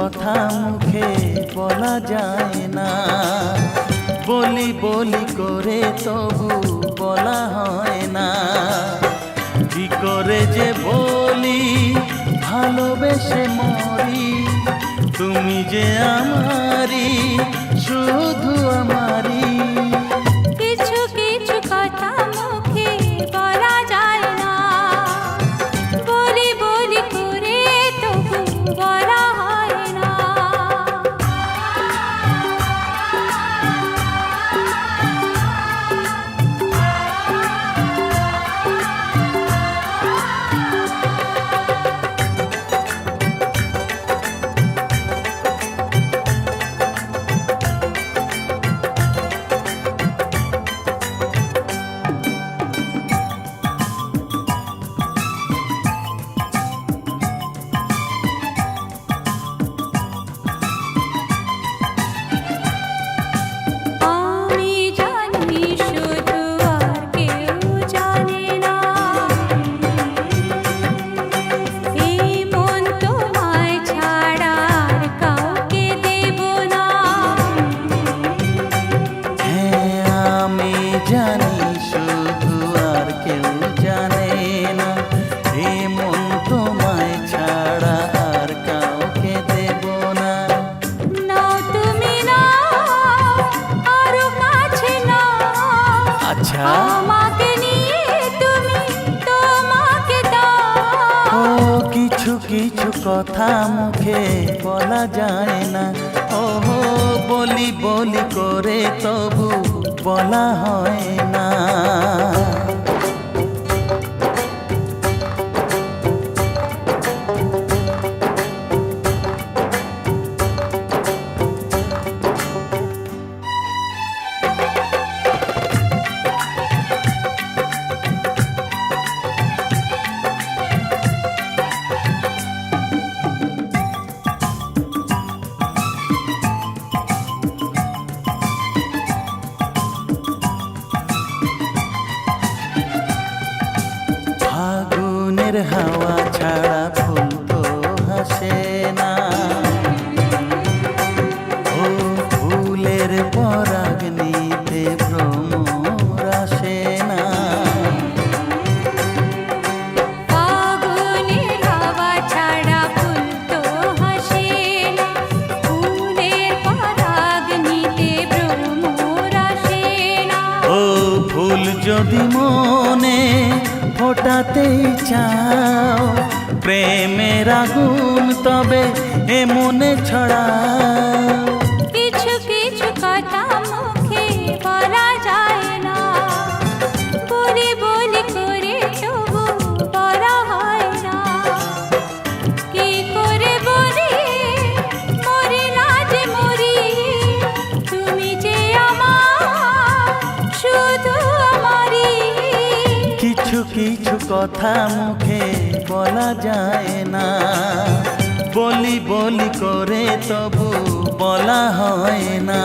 কথা মুখে বলা যায় না, বলি বলি করে তবু বলা হয় না। কি করে যে বলি ভালোবেসে মরি, তুমি যে আমারি, শুধু আমারি। কিছু কিছু কথা মুখে বলা যায় না, বলি বলি করে তবু বলা হয় না। জানি শুধু আর কেউ জানে না, এ মন তোমায় ছাড়া আর কাউকে দেব না। নাও তুমি নাও, আরো কাছে নাও, আচ্ছা আমাকে নিয়ে তুমি তোমাকে দাও। ও কিছু কিছু কথা মুখে বলা যায় না, ও বলি বলি করে তবু বলা হয় না। ফাগুনের হাওয়া ছাড়া ফুল তো হাসে না, ও ফুলের পরাগ নিতে ভ্রমর আসে না। ফাগুনের হাওয়া ছাড়া ফুল তো হাসে না, ফুলের পরাগ নিতে ভ্রমর আসে না। ও ফুল যদি মনে ফোটাতেই চাও, প্রেমের আগুন তবে এ মনে ছড়াও। কিছু কিছু কথা মুখে বলা যায় না, বলি বলি করে তবু বলা হয় না। কি করে বলি মরি না যে মরি, তুমি যে আমার, শুধু আমারই। কিছু কিছু কথা মুখে বলা যায় না, বলি বলি করে তবু বলা হয় না।